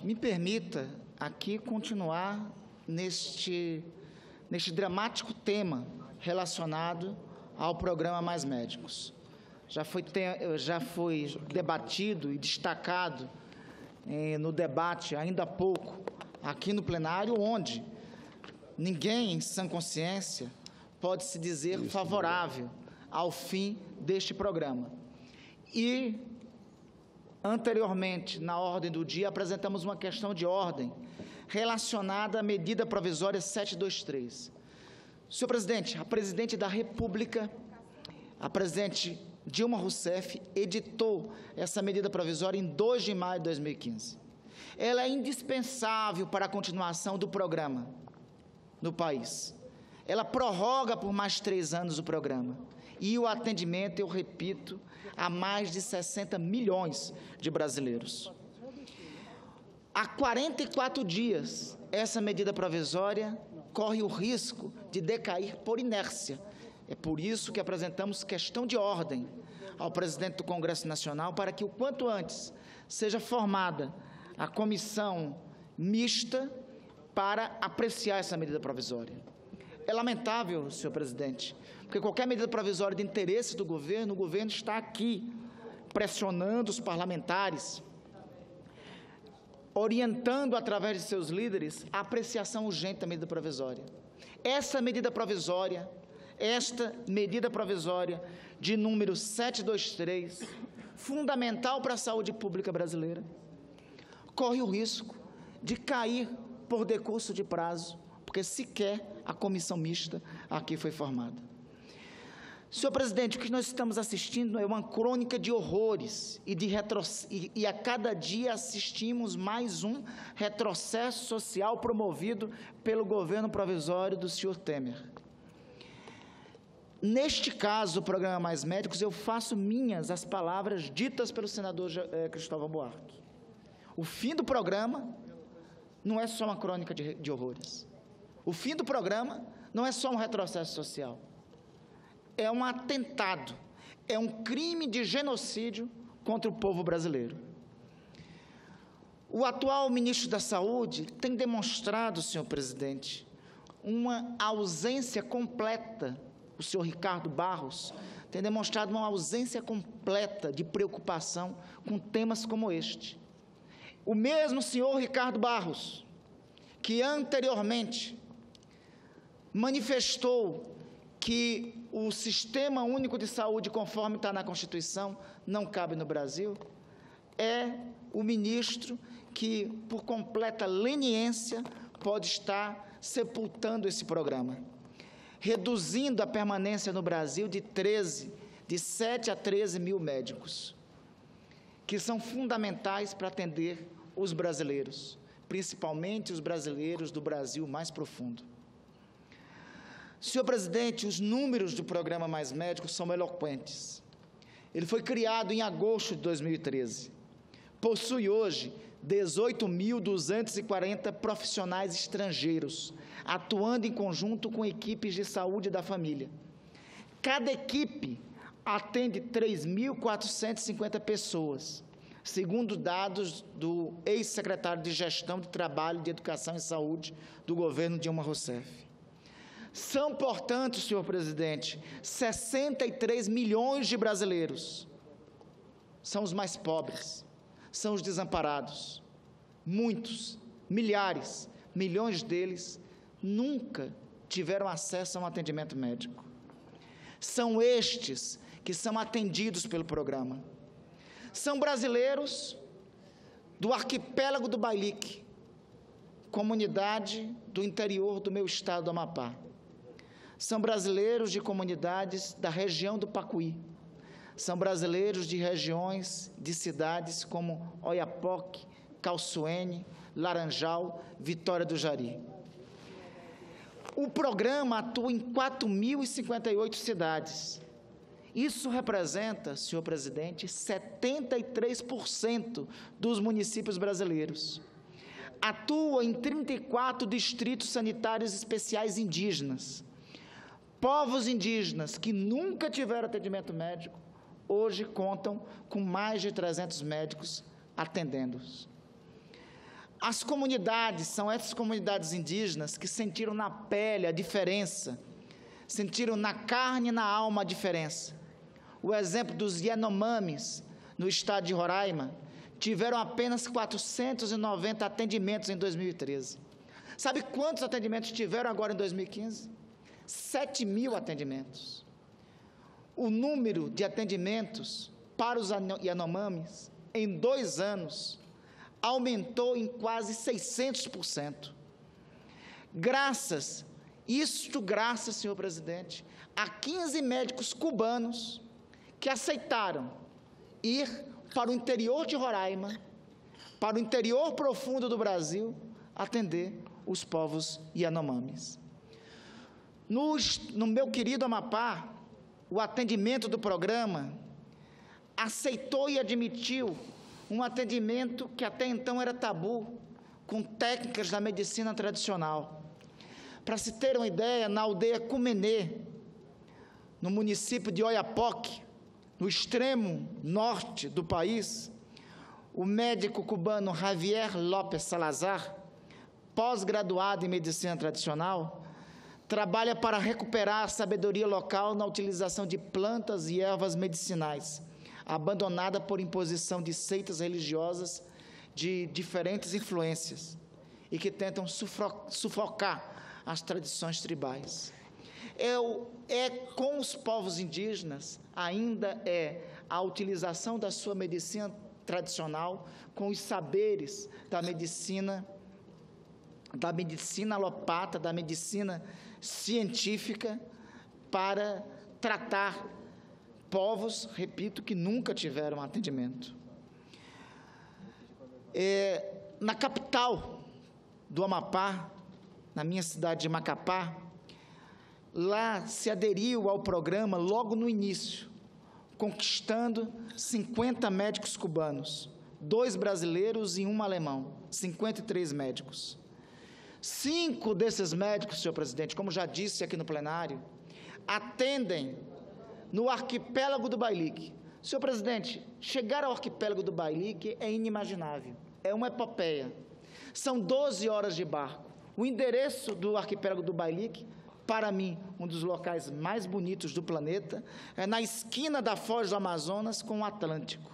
me permita aqui continuar neste dramático tema relacionado ao programa Mais Médicos. Já foi debatido e destacado no debate ainda há pouco, aqui no plenário, onde ninguém, em sã consciência, pode se dizer favorável ao fim deste programa. E, anteriormente, na ordem do dia, apresentamos uma questão de ordem relacionada à medida provisória 723. Senhor presidente, a presidente da República, a presidente Dilma Rousseff, editou essa medida provisória em 2 de maio de 2015. Ela é indispensável para a continuação do programa no país. Ela prorroga por mais 3 anos o programa. E o atendimento, eu repito, a mais de 60 milhões de brasileiros. Há 44 dias, essa medida provisória corre o risco de decair por inércia. É por isso que apresentamos questão de ordem ao presidente do Congresso Nacional para que o quanto antes seja formada a comissão mista para apreciar essa medida provisória. É lamentável, senhor presidente, porque qualquer medida provisória de interesse do governo, o governo está aqui pressionando os parlamentares, orientando através de seus líderes a apreciação urgente da medida provisória. Esta medida provisória de número 723, fundamental para a saúde pública brasileira, corre o risco de cair por decurso de prazo, porque sequer a comissão mista aqui foi formada. Senhor presidente, o que nós estamos assistindo é uma crônica de horrores e a cada dia assistimos mais um retrocesso social promovido pelo governo provisório do senhor Temer. Neste caso, o programa Mais Médicos, eu faço minhas as palavras ditas pelo senador Cristóvão Buarque. O fim do programa não é só uma crônica de horrores. O fim do programa não é só um retrocesso social. É um atentado, é um crime de genocídio contra o povo brasileiro. O atual ministro da Saúde tem demonstrado, senhor presidente, uma ausência completa, o senhor Ricardo Barros tem demonstrado uma ausência completa de preocupação com temas como este. O mesmo senhor Ricardo Barros, que anteriormente manifestou que o Sistema Único de Saúde, conforme está na Constituição, não cabe no Brasil, é o ministro que, por completa leniência, pode estar sepultando esse programa, reduzindo a permanência no Brasil de 7 a 13 mil médicos, que são fundamentais para atender os brasileiros, principalmente os brasileiros do Brasil mais profundo. Senhor presidente, os números do programa Mais Médicos são eloquentes. Ele foi criado em agosto de 2013. Possui hoje 18.240 profissionais estrangeiros, atuando em conjunto com equipes de saúde da família. Cada equipe atende 3.450 pessoas, segundo dados do ex-secretário de Gestão de Trabalho, de Educação e Saúde do governo Dilma Rousseff. São, portanto, senhor presidente, 63 milhões de brasileiros. São os mais pobres, são os desamparados. Muitos, milhares, milhões deles nunca tiveram acesso a um atendimento médico. São estes que são atendidos pelo programa. São brasileiros do arquipélago do Bailique, comunidade do interior do meu estado do Amapá. São brasileiros de comunidades da região do Pacuí. São brasileiros de regiões de cidades como Oiapoque, Calçoene, Laranjal, Vitória do Jari. O programa atua em 4.058 cidades. Isso representa, senhor presidente, 73% dos municípios brasileiros. Atua em 34 distritos sanitários especiais indígenas. Povos indígenas que nunca tiveram atendimento médico, hoje contam com mais de 300 médicos atendendo-os. As comunidades, são essas comunidades indígenas que sentiram na pele a diferença, sentiram na carne e na alma a diferença. O exemplo dos Yanomamis, no estado de Roraima, tiveram apenas 490 atendimentos em 2013. Sabe quantos atendimentos tiveram agora em 2015? 7.000 atendimentos. O número de atendimentos para os Yanomamis, em 2 anos, aumentou em quase 600%. Graças, senhor presidente, a 15 médicos cubanos que aceitaram ir para o interior de Roraima, para o interior profundo do Brasil, atender os povos Yanomamis. No meu querido Amapá, o atendimento do programa aceitou e admitiu um atendimento que até então era tabu, com técnicas da medicina tradicional. Para se ter uma ideia, na aldeia Cumenê, no município de Oiapoque, no extremo norte do país, o médico cubano Javier López Salazar, pós-graduado em medicina tradicional, trabalha para recuperar a sabedoria local na utilização de plantas e ervas medicinais, abandonada por imposição de seitas religiosas de diferentes influências e que tentam sufocar as tradições tribais. Com os povos indígenas, ainda é a utilização da sua medicina tradicional com os saberes da medicina alopata, da medicina científica, para tratar povos, repito, que nunca tiveram atendimento. Na capital do Amapá, na minha cidade de Macapá, lá se aderiu ao programa logo no início, conquistando 50 médicos cubanos, 2 brasileiros e 1 alemão, 53 médicos. 5 desses médicos, senhor presidente, como já disse aqui no plenário, atendem no arquipélago do Bailique. Senhor presidente, chegar ao arquipélago do Bailique é inimaginável, é uma epopeia. São 12 horas de barco. O endereço do arquipélago do Bailique, para mim, um dos locais mais bonitos do planeta, é na esquina da Foz do Amazonas com o Atlântico.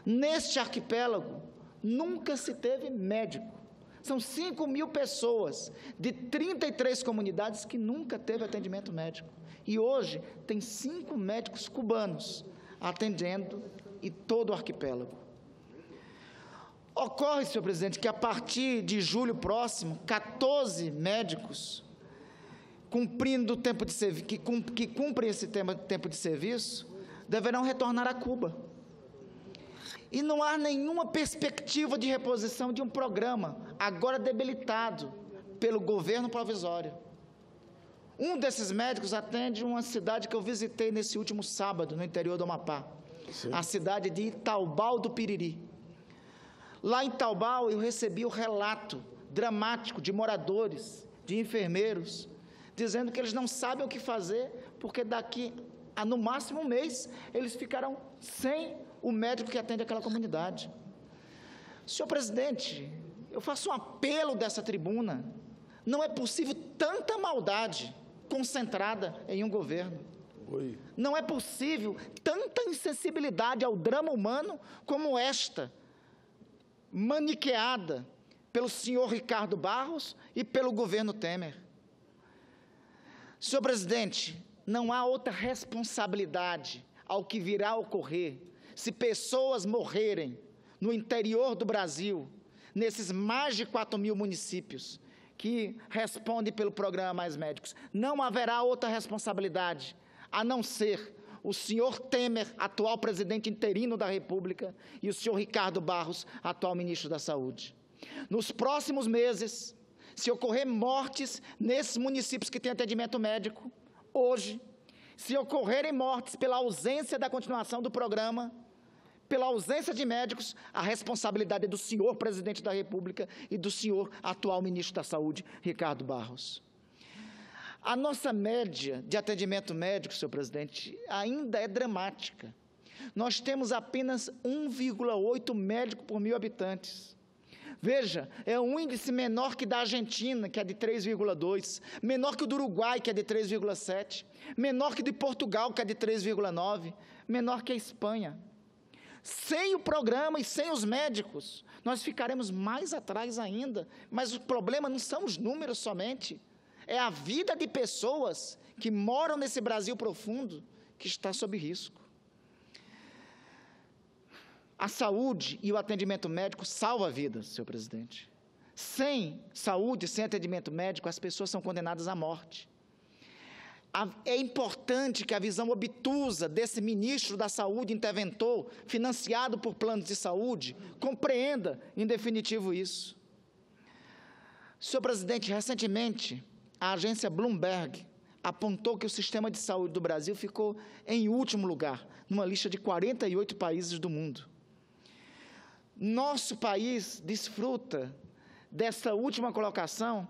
Neste arquipélago, nunca se teve médico. São 5.000 pessoas de 33 comunidades que nunca teve atendimento médico. E hoje tem 5 médicos cubanos atendendo em todo o arquipélago. Ocorre, senhor presidente, que a partir de julho próximo, 14 médicos cumprindo o tempo de serviço, que cumprem esse tempo de serviço, deverão retornar a Cuba. E não há nenhuma perspectiva de reposição de um programa, agora debilitado pelo governo provisório. Um desses médicos atende uma cidade que eu visitei nesse último sábado, no interior do Amapá, a cidade de Itaubal do Piriri. Lá em Itaubal, eu recebi o relato dramático de moradores, de enfermeiros, dizendo que eles não sabem o que fazer, porque daqui a, no máximo, 1 mês, eles ficarão sem o médico que atende aquela comunidade. Senhor presidente, eu faço um apelo dessa tribuna. Não é possível tanta maldade concentrada em um governo. Não é possível tanta insensibilidade ao drama humano como esta, maniqueada pelo senhor Ricardo Barros e pelo governo Temer. Senhor presidente, não há outra responsabilidade ao que virá a ocorrer se pessoas morrerem no interior do Brasil, nesses mais de 4.000 municípios que respondem pelo programa Mais Médicos. Não haverá outra responsabilidade, a não ser o senhor Temer, atual presidente interino da República, e o senhor Ricardo Barros, atual ministro da Saúde. Nos próximos meses, se ocorrer mortes nesses municípios que têm atendimento médico, hoje, se ocorrerem mortes pela ausência da continuação do programa, pela ausência de médicos, a responsabilidade é do senhor presidente da República e do senhor atual ministro da Saúde, Ricardo Barros. A nossa média de atendimento médico, senhor presidente, ainda é dramática. Nós temos apenas 1,8 médico por 1.000 habitantes. Veja, é um índice menor que da Argentina, que é de 3,2, menor que o do Uruguai, que é de 3,7, menor que de Portugal, que é de 3,9, menor que a Espanha. Sem o programa e sem os médicos, nós ficaremos mais atrás ainda, mas o problema não são os números somente, é a vida de pessoas que moram nesse Brasil profundo que está sob risco. A saúde e o atendimento médico salvam vidas, senhor presidente. Sem saúde, sem atendimento médico, as pessoas são condenadas à morte. É importante que a visão obtusa desse ministro da Saúde, interventor, financiado por planos de saúde, compreenda, em definitivo, isso. Senhor presidente, recentemente, a agência Bloomberg apontou que o sistema de saúde do Brasil ficou em último lugar, numa lista de 48 países do mundo. Nosso país desfruta dessa última colocação,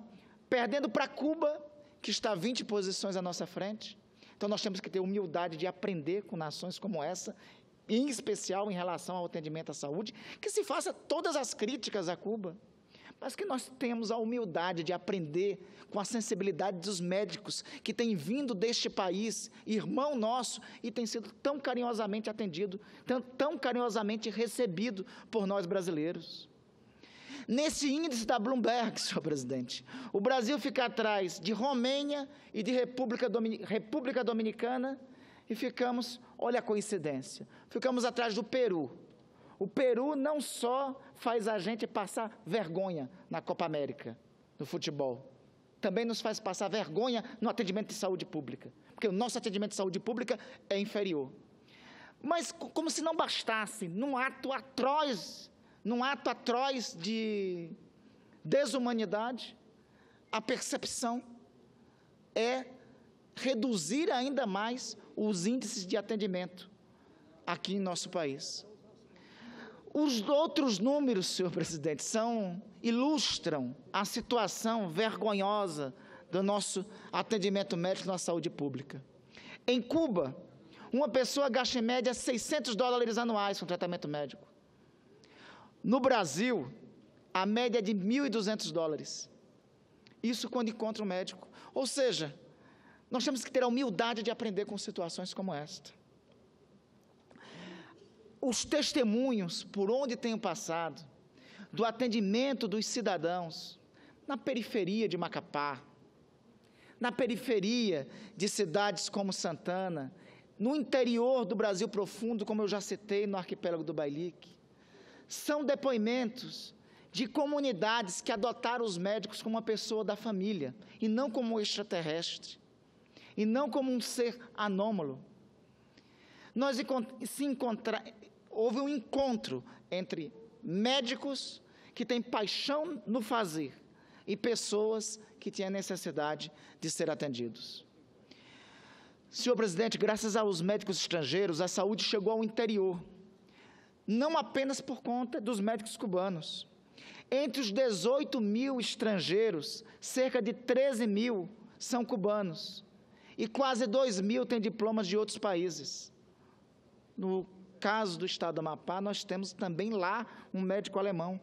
perdendo para Cuba, que está 20 posições à nossa frente. Então, nós temos que ter humildade de aprender com nações como essa, em especial em relação ao atendimento à saúde, que se faça todas as críticas a Cuba, mas que nós temos a humildade de aprender com a sensibilidade dos médicos que têm vindo deste país, irmão nosso, e tem sido tão carinhosamente atendido, tão carinhosamente recebido por nós brasileiros. Nesse índice da Bloomberg, senhor presidente, o Brasil fica atrás de Romênia e de República Dominicana e ficamos, olha a coincidência, ficamos atrás do Peru. O Peru não só faz a gente passar vergonha na Copa América, no futebol, também nos faz passar vergonha no atendimento de saúde pública, porque o nosso atendimento de saúde pública é inferior. Mas, como se não bastasse, num ato atroz de desumanidade, a percepção é reduzir ainda mais os índices de atendimento aqui em nosso país. Os outros números, senhor presidente, ilustram a situação vergonhosa do nosso atendimento médico na saúde pública. Em Cuba, uma pessoa gasta em média $600 anuais com tratamento médico. No Brasil, a média é de $1.200. Isso quando encontra um médico. Ou seja, nós temos que ter a humildade de aprender com situações como esta. Os testemunhos por onde tenho passado, do atendimento dos cidadãos, na periferia de Macapá, na periferia de cidades como Santana, no interior do Brasil profundo, como eu já citei, no arquipélago do Bailique, são depoimentos de comunidades que adotaram os médicos como uma pessoa da família, e não como um extraterrestre, e não como um ser anômalo. Houve um encontro entre médicos que têm paixão no fazer e pessoas que têm a necessidade de ser atendidos. Senhor presidente, graças aos médicos estrangeiros, a saúde chegou ao interior, não apenas por conta dos médicos cubanos. Entre os 18 mil estrangeiros, cerca de 13 mil são cubanos, e quase 2 mil têm diplomas de outros países. No caso do estado do Amapá, nós temos também lá um médico alemão.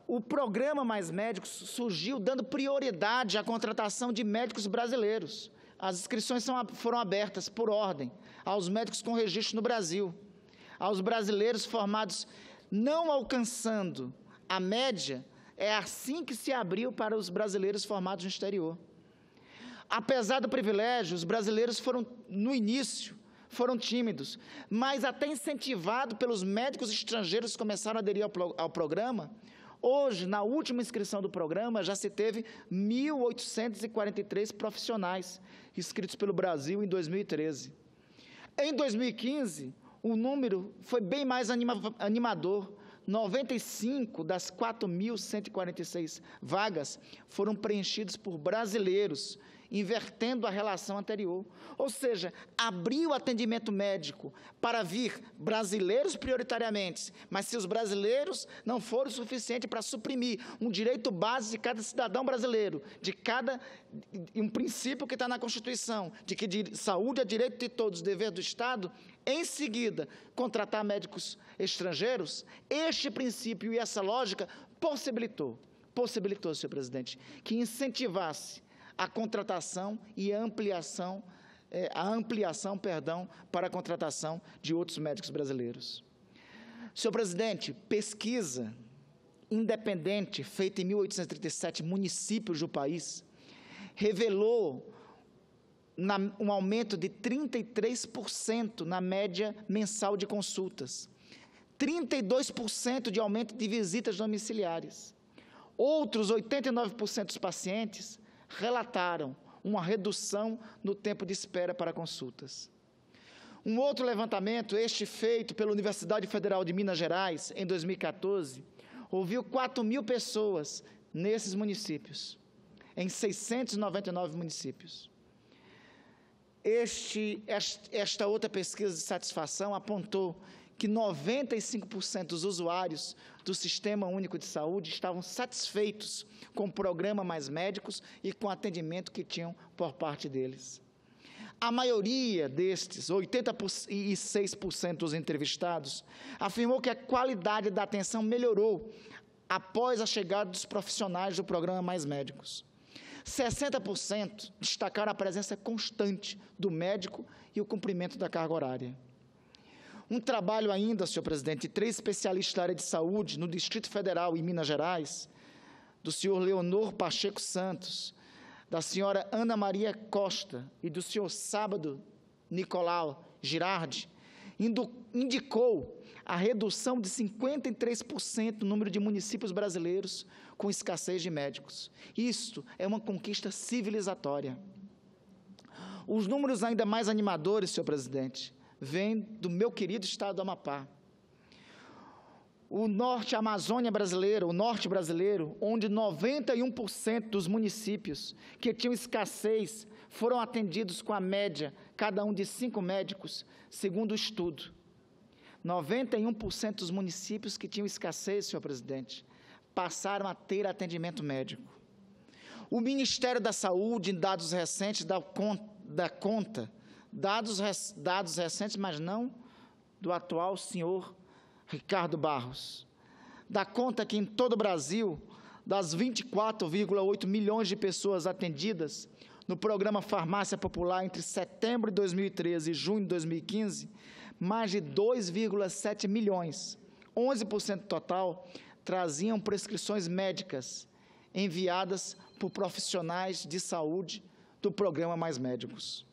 O programa Mais Médicos surgiu dando prioridade à contratação de médicos brasileiros. As inscrições foram abertas por ordem aos médicos com registro no Brasil, aos brasileiros formados não alcançando a média, é assim que se abriu para os brasileiros formados no exterior. Apesar do privilégio, os brasileiros no início, foram tímidos, mas até incentivado pelos médicos estrangeiros que começaram a aderir ao programa. Hoje, na última inscrição do programa, já se teve 1.843 profissionais inscritos pelo Brasil em 2013. Em 2015, o número foi bem mais animador. 95 das 4.146 vagas foram preenchidas por brasileiros invertendo a relação anterior. Ou seja, abriu o atendimento médico para vir brasileiros prioritariamente, mas se os brasileiros não forem o suficiente para suprimir um direito básico de cada cidadão brasileiro, um princípio que está na Constituição, de que saúde é direito de todos, dever do Estado, em seguida, contratar médicos estrangeiros, este princípio e essa lógica possibilitou, senhor presidente, que incentivasse a contratação e a ampliação para a contratação de outros médicos brasileiros. Senhor presidente, pesquisa independente feita em 1837 municípios do país revelou um aumento de 33% na média mensal de consultas, 32% de aumento de visitas domiciliares. Outros 89% dos pacientes relataram uma redução no tempo de espera para consultas. Um outro levantamento, este feito pela Universidade Federal de Minas Gerais, em 2014, ouviu 4.000 pessoas nesses municípios, em 699 municípios. Esta outra pesquisa de satisfação apontou que 95% dos usuários do Sistema Único de Saúde estavam satisfeitos com o programa Mais Médicos e com o atendimento que tinham por parte deles. A maioria destes, 86% dos entrevistados, afirmou que a qualidade da atenção melhorou após a chegada dos profissionais do programa Mais Médicos. 60% destacaram a presença constante do médico e o cumprimento da carga horária. Um trabalho ainda, senhor presidente, de 3 especialistas da área de saúde no Distrito Federal e Minas Gerais, do senhor Leonor Pacheco Santos, da senhora Ana Maria Costa e do senhor Sábado Nicolau Girardi, indicou a redução de 53% no número de municípios brasileiros com escassez de médicos. Isto é uma conquista civilizatória. Os números ainda mais animadores, senhor presidente, vêm do meu querido estado do Amapá. O norte Amazônia brasileiro, o norte brasileiro, onde 91% dos municípios que tinham escassez foram atendidos com a média, cada um de 5 médicos, segundo o estudo. 91% dos municípios que tinham escassez, senhor presidente, passaram a ter atendimento médico. O Ministério da Saúde, em dados recentes, dá conta, dados recentes, mas não do atual senhor Ricardo Barros, dá conta que em todo o Brasil, das 24,8 milhões de pessoas atendidas no programa Farmácia Popular entre setembro de 2013 e junho de 2015, mais de 2,7 milhões, 11% total, traziam prescrições médicas enviadas por profissionais de saúde do programa Mais Médicos.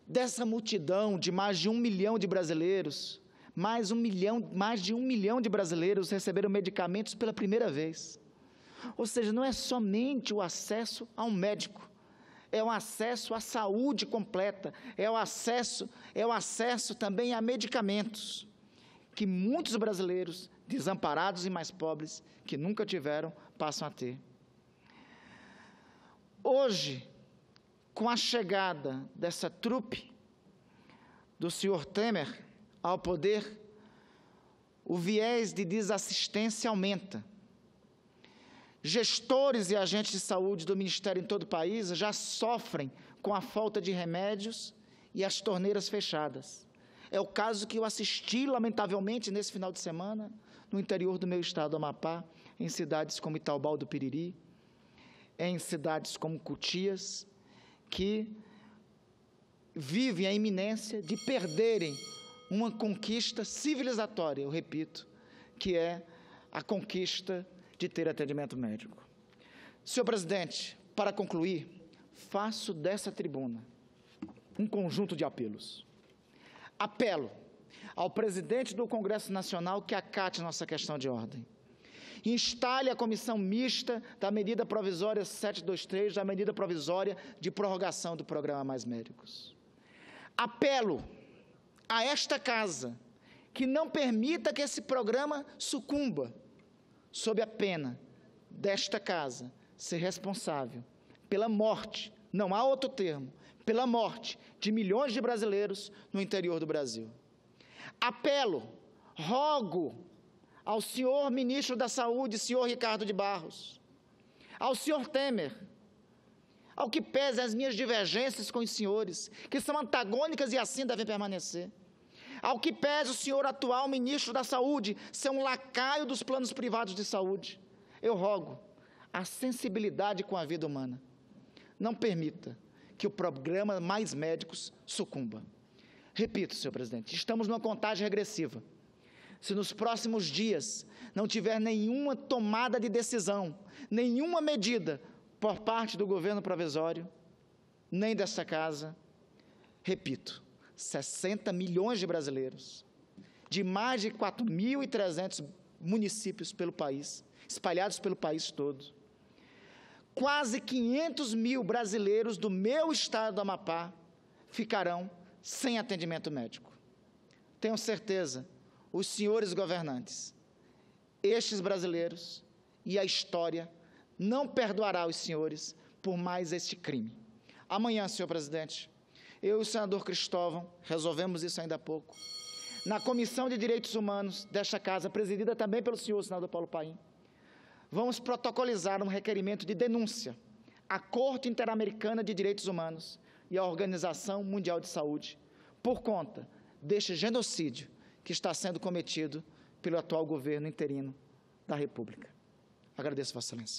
Dessa multidão de mais de 1 milhão de brasileiros, mais de 1 milhão de brasileiros receberam medicamentos pela primeira vez. Ou seja, não é somente o acesso a um médico, é o acesso à saúde completa, é o acesso também a medicamentos, que muitos brasileiros, desamparados e mais pobres, que nunca tiveram, passam a ter. Hoje, com a chegada dessa trupe do senhor Temer ao poder, o viés de desassistência aumenta. Gestores e agentes de saúde do Ministério em todo o país já sofrem com a falta de remédios e as torneiras fechadas. É o caso que eu assisti, lamentavelmente, nesse final de semana, no interior do meu estado do Amapá, em cidades como Itaubal do Piriri, em cidades como Cutias, que vivem a iminência de perderem uma conquista civilizatória, eu repito, que é a conquista de ter atendimento médico. Senhor presidente, para concluir, faço dessa tribuna um conjunto de apelos. Apelo ao presidente do Congresso Nacional que acate nossa questão de ordem. Instale a comissão mista da medida provisória 723, da medida provisória de prorrogação do programa Mais Médicos. Apelo a esta casa que não permita que esse programa sucumba, sob a pena desta casa ser responsável pela morte não há outro termo, pela morte de milhões de brasileiros no interior do Brasil. Apelo, rogo ao senhor ministro da Saúde, senhor Ricardo de Barros, ao senhor Temer, ao que pese as minhas divergências com os senhores, que são antagônicas e assim devem permanecer, ao que pese o senhor atual ministro da Saúde ser um lacaio dos planos privados de saúde, eu rogo a sensibilidade com a vida humana. Não permita que o programa Mais Médicos sucumba. Repito, senhor presidente, estamos numa contagem regressiva. Se nos próximos dias não tiver nenhuma tomada de decisão, nenhuma medida por parte do governo provisório, nem desta casa, repito, 60 milhões de brasileiros, de mais de 4.300 municípios pelo país, espalhados pelo país todo, quase 500 mil brasileiros do meu estado do Amapá ficarão sem atendimento médico. Tenho certeza, os senhores governantes, estes brasileiros e a história não perdoará os senhores por mais este crime. Amanhã, senhor presidente, eu e o senador Cristóvão, resolvemos isso ainda há pouco, na Comissão de Direitos Humanos desta casa, presidida também pelo senhor senador Paulo Paim, vamos protocolizar um requerimento de denúncia à Corte Interamericana de Direitos Humanos e à Organização Mundial de Saúde, por conta deste genocídio que está sendo cometido pelo atual governo interino da República. Agradeço, Vossa Excelência.